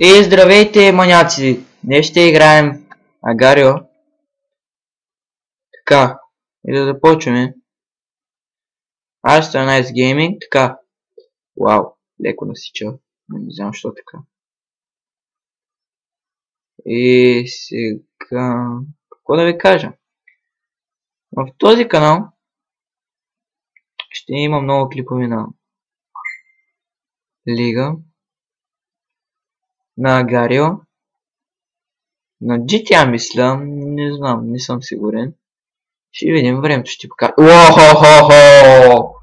И здравейте, маняци! Днес ще играем Агарио. Така, и да започваме. Astra Nice Gaming, така. Вау, леко насича. Не знам защо така. И сега... Какво да ви кажа? В този канал ще има много клипове на Лига, на Агарио, на GTA мисля, не знам, не съм сигурен. Ще видим, времето ще покажа. Уохо-хо-хо!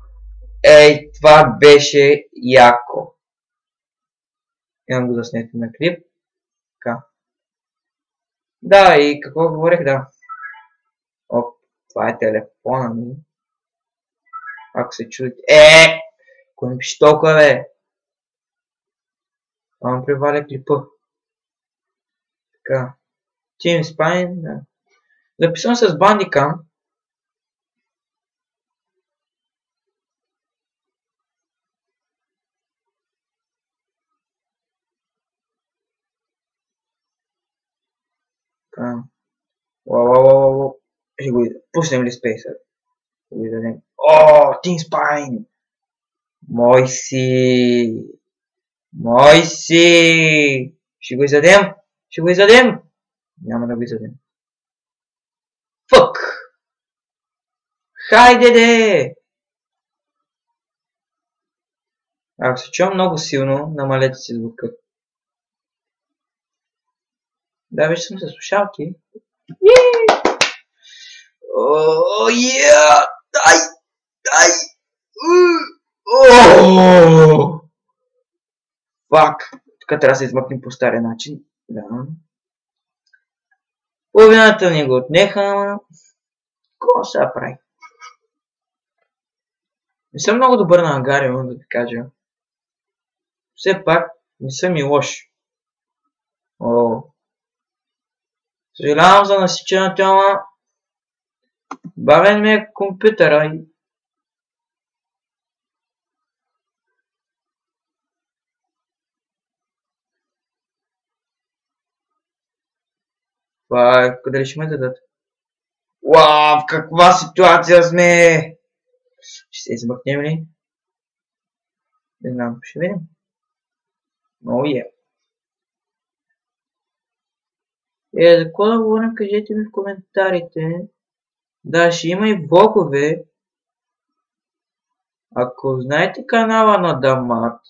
Ей, това беше яко. Имам го заснете на клип. Така. Да, и какво говорих, да. Оп, това е телефона ми. Ако се чудите. Кой ми пише толкова, бе? Това ми приваля клипа. Така. Team Spine, да. Записвам с Bandicam. Така. Уау. Ще го пуснем ли спейса? Ще го издадем. Team Spine! Мой си! Ще го издадем! Няма да го издадем. Фък! Хайде де! Ако се чувам много силно, намалете си звука. Да, вече съм се слушалки. Дай! Фак! Тук трябва да се измъкнем по стария начин. Да. Половината ни го отнеха. Какво се прави? Не съм много добър на Агарио, да ви кажа. Все пак не съм и лош. Съжалявам за насичената, ама бавен ми е компютъра и... Къде ли ще ме дадат? Уау, в каква ситуация сме! Ще се измъкнем ли? Не знам, ще видим. За какво да говорим, кажете ми в коментарите. Да, ще има и влогове. Ако знаете канала на Дамат,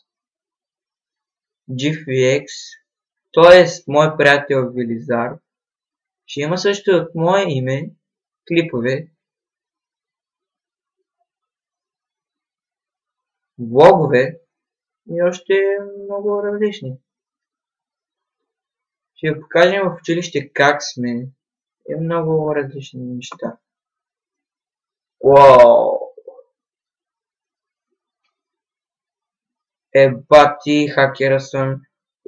GFX, т.е. мой приятел Велизар, ще има също от мое име клипове, влогове и още много различни. Ще ви покажем в училище как сме и много различни неща. Уау! Бати, хакера съм.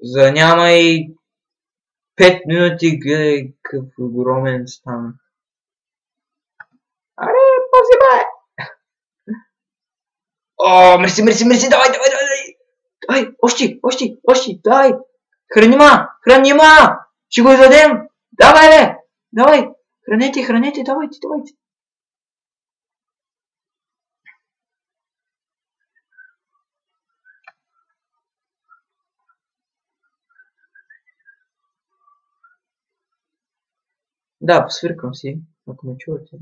За няма и 5 минути, гледай какъв огромен станах. Аре, пази бе! Мерси, давай! Давай, още, давай! Хранима! Ще го издадем! Давай, бе! Давай! Хранете, давайте! Да, посвиркам си, ако ме чувате.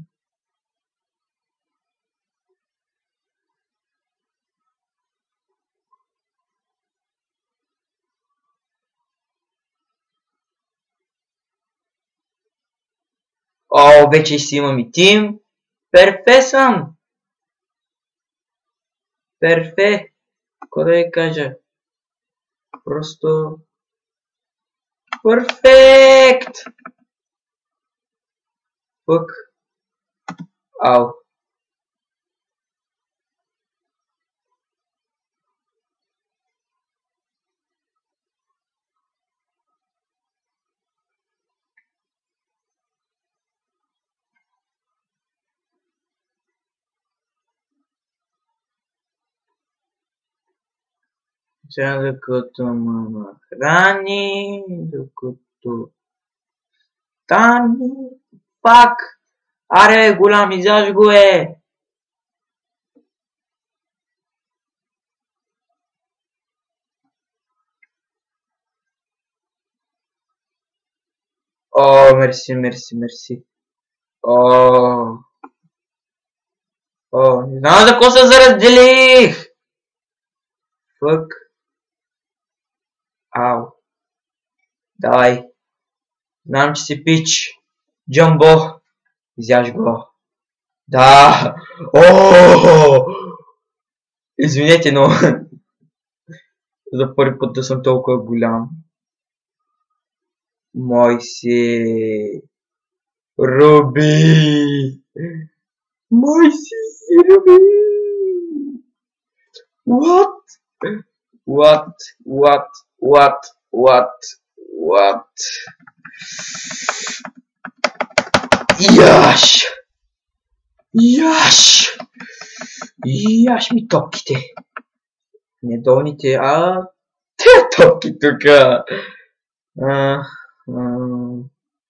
Вече си имам и тим. Перфе съм! Перфе! Какво да ви кажа? Просто... Перфект! Пък... Ау. Сега докато мама храни, докато стани, пак. Аре, голям, изяж го е! О, мерси, мерси, мерси. О, не знам за какво се заразделих! Фък. Ау. Давай. Знам, че си пич. Джамбо. Изяж го. Да. О! Извинете, но за първи път да съм толкова голям. Мой си. Руби. Мой си, Руби. What? Яш! Яш ми топките. Не долните, а те топки тука.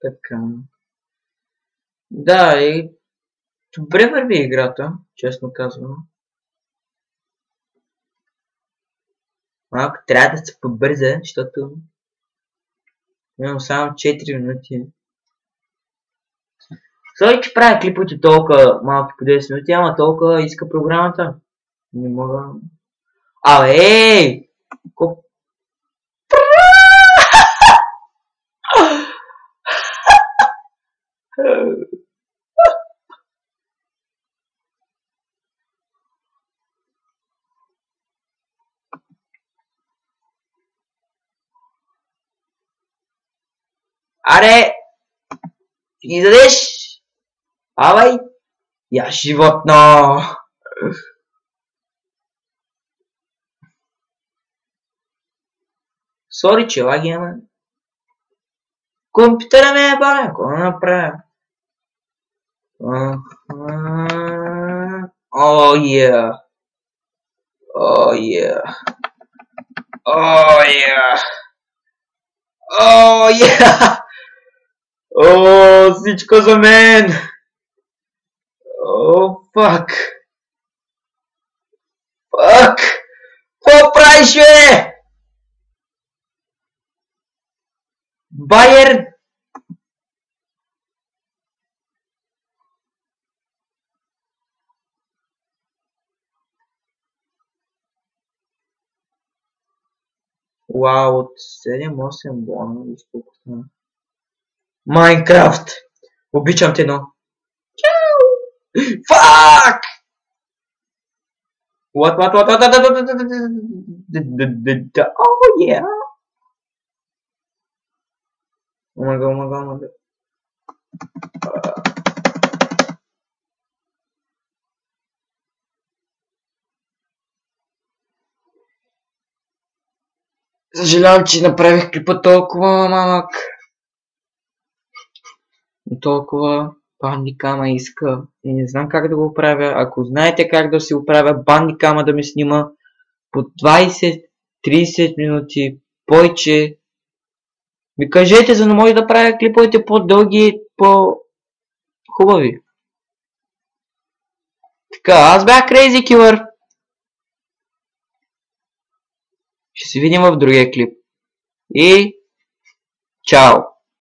Така. Да, и добре върви играта, честно казвам. Малко трябва да се побърза, защото имам само 4 минути. Сори, че правя клиповете толкова малки по 10 минути, ама толкова иска програмата. Не мога... ей! Аре! Изядеш! Авай! Я животно! Сори, че лаги, ама... Компютъра ме е бавен, какво да направя? О, yeah! О, yeah! О, yeah! О, yeah! О, всичко за мен! О, фак! Фак! Какво правиш, бе? Байер! Вау, от 7-8 бона, изколко стана. Майнкрафт! Обичам те, но... Фак! What? Oh, yeah! Oh my god. Съжалявам, че направих клипа толкова малък. И толкова бандикама иска. И не знам как да го правя. Ако знаете как да си го правя, бандикама да ме снима по 20-30 минути повече. Ми кажете, за да може да правя клиповете по-дълги, по-хубави. Така, аз бях Crazy Killer. Ще се видим в другия клип. И чао!